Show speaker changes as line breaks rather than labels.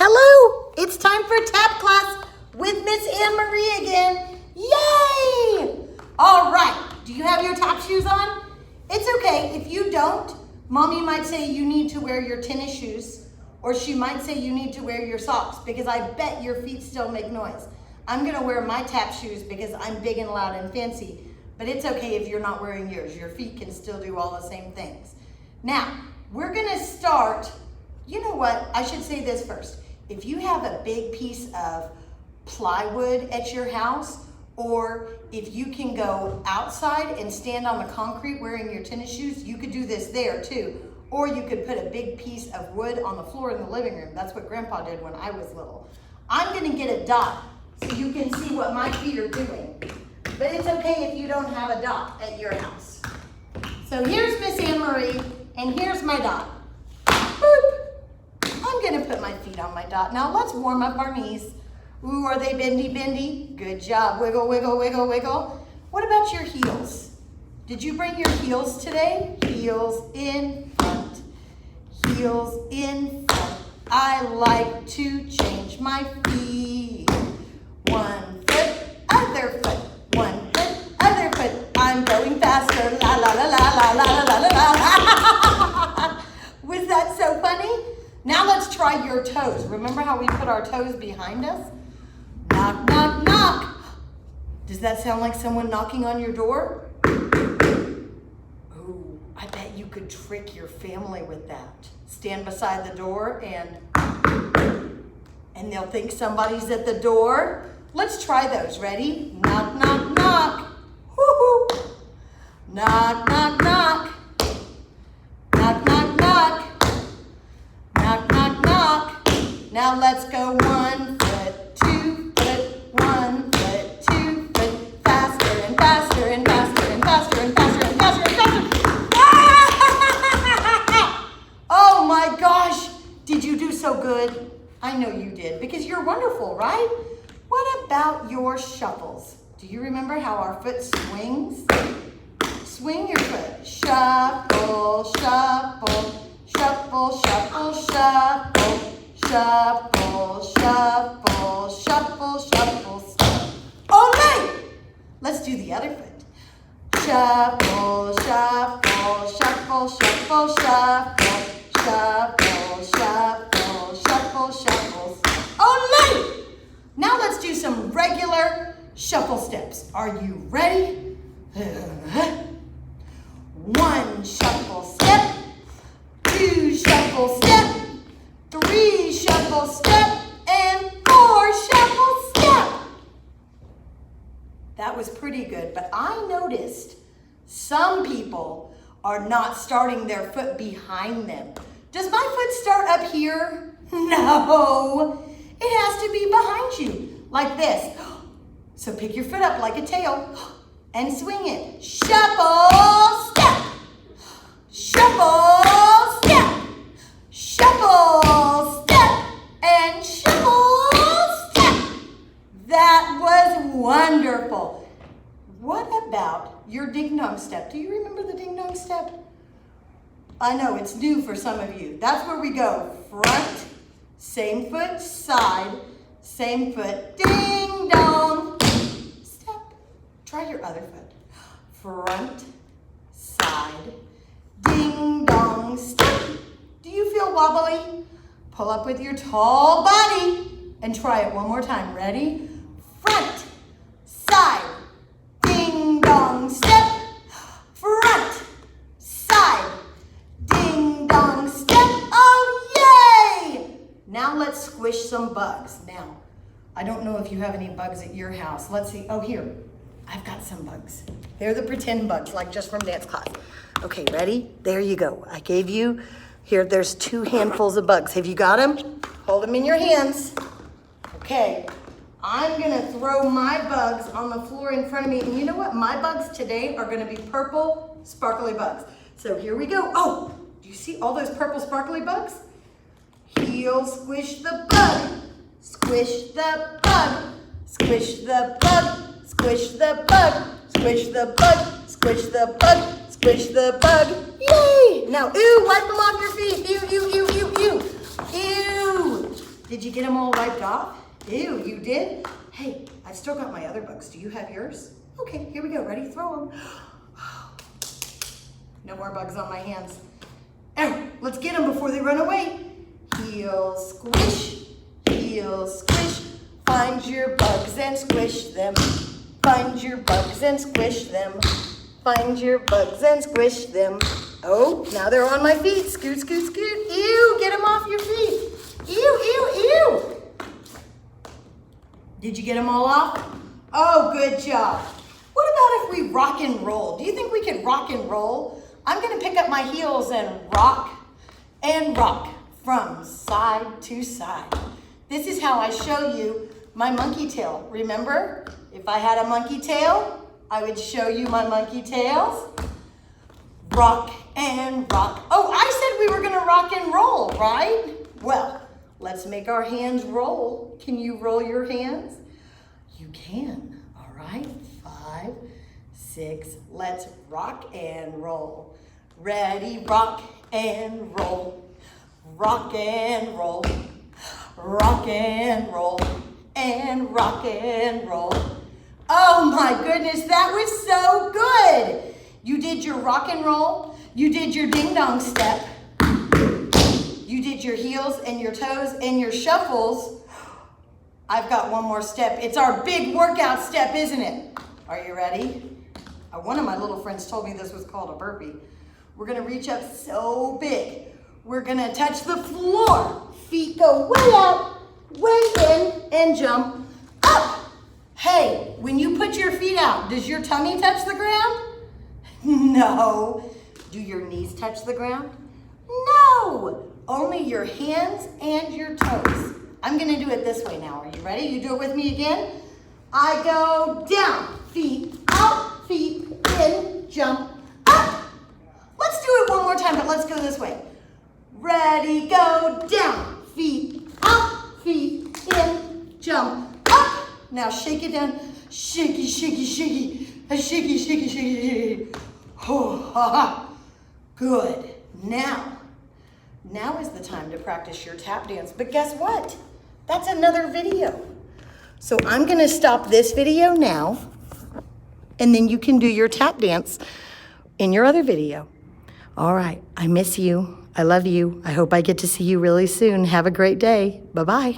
Hello, it's time for tap class with Miss Anne Marie again. Yay! All right, do you have your tap shoes on? It's okay, if you don't, Mommy might say you need to wear your tennis shoes, or she might say you need to wear your socks because I bet your feet still make noise. I'm gonna wear my tap shoes because I'm big and loud and fancy, but it's okay if you're not wearing yours. Your feet can still do all the same things. Now, we're gonna start, you know what, I should say this first. If you have a big piece of plywood at your house, or if you can go outside and stand on the concrete wearing your tennis shoes, you could do this there too. Or you could put a big piece of wood on the floor in the living room. That's what Grandpa did when I was little. I'm gonna get a dot so you can see what my feet are doing. But it's okay if you don't have a dot at your house. So here's Miss Anne Marie, and here's my dot. Boop. I'm gonna put my feet on my dot. Now let's warm up our knees. Ooh, are they bendy, bendy? Good job. Wiggle, wiggle, wiggle, wiggle. What about your heels? Did you bring your heels today? Heels in front. Heels in front. I like to change my feet. One foot, other foot. One foot, other foot. I'm going faster. La la la la la la la la la. Was that so funny? Now let's try your toes. Remember how we put our toes behind us? Knock, knock, knock. Does that sound like someone knocking on your door? Oh, I bet you could trick your family with that. Stand beside the door and they'll think somebody's at the door. Let's try those. Ready? Knock, knock, knock. Woo-hoo. Knock, knock, knock. Knock, knock, knock. Knock, knock, knock. Now let's go 1 foot, 2 foot, 1 foot, 2 foot, faster and faster and faster and faster and faster and faster and faster. Ah! Oh my gosh, did you do so good? I know you did because you're wonderful, right? What about your shuffles? Do you remember how our foot swings? Swing your foot. Shuffle, shuffle. Shuffle, shuffle, shuffle, shuffle, shuffle, shuffle, shuffle, shuffle. Ole! Let's do the other foot. Shuffle, shuffle, shuffle, shuffle, shuffle, shuffle, shuffle, shuffle, shuffle. Ole! Now let's do some regular shuffle steps. Are you ready? 1 shuffle step. 2 shuffle step, 3 shuffle step, and 4 shuffle step. That was pretty good, but I noticed some people are not starting their foot behind them. Does my foot start up here? No, it has to be behind you, like this. So pick your foot up like a tail and swing it. Shuffle step, shuffle step, shuffle step, and shuffle step. That was wonderful. What about your ding-dong step? Do you remember the ding-dong step? I know it's new for some of you. That's where we go front, same foot, side, same foot, ding-dong, step. Try your other foot. Front, side, ding dong step. Do you feel wobbly? Pull up with your tall body and try it one more time. Ready? Front, side, ding dong step. Front, side, ding dong step. Oh, yay! Now let's squish some bugs. Now, I don't know if you have any bugs at your house. Let's see. Oh, here. I've got some bugs. They're the pretend bugs, like just from dance class. Okay, ready? There you go. I gave you, here, there's 2 handfuls of bugs. Have you got them? Hold them in your hands. Okay, I'm gonna throw my bugs on the floor in front of me. And you know what? My bugs today are gonna be purple, sparkly bugs. So here we go. Oh, do you see all those purple, sparkly bugs? Heel squish the bug. Squish the bug. Squish the bug. Squish the bug, squish the bug, squish the bug, squish the bug. Yay! Now, ooh, wipe them off your feet. Ew, ew, ew, ew, ew. Ew. Did you get them all wiped off? Ew, you did? Hey, I've still got my other bugs. Do you have yours? Okay, here we go. Ready? Throw them. No more bugs on my hands. Let's get them before they run away. Heel, squish, heel, squish. Find your bugs and squish them. Find your bugs and squish them. Find your bugs and squish them. Oh, now they're on my feet. Scoot, scoot, scoot. Ew, get them off your feet. Ew, ew, ew. Did you get them all off? Oh, good job. What about if we rock and roll? Do you think we could rock and roll? I'm gonna pick up my heels and rock from side to side. This is how I show you my monkey tail. Remember, if I had a monkey tail, I would show you my monkey tails. Rock and rock. Oh, I said we were gonna rock and roll, right? Well, let's make our hands roll. Can you roll your hands? You can, all right? 5, 6, let's rock and roll. Ready, rock and roll. Rock and roll. Rock and roll. And rock and roll. Oh my goodness, that was so good. You did your rock and roll. You did your ding dong step. You did your heels and your toes and your shuffles. I've got one more step. It's our big workout step, isn't it? Are you ready? One of my little friends told me this was called a burpee. We're gonna reach up so big. We're gonna touch the floor. Feet go way out, way in, and jump up. Hey, when you put your feet out, does your tummy touch the ground? No. Do your knees touch the ground? No. Only your hands and your toes. I'm gonna do it this way now. Are you ready? You do it with me again. I go down, feet out, feet in, jump up. Let's do it one more time, but let's go this way. Ready, go down, feet out, feet in, jump up. Now shake it down. Shaky, shaky, shaky. Shaky, shaky, shaky, shaky. Oh, ha, ha. Good. Now is the time to practice your tap dance. But guess what? That's another video. So I'm gonna stop this video now, and then you can do your tap dance in your other video. All right, I miss you. I love you. I hope I get to see you really soon. Have a great day. Bye-bye.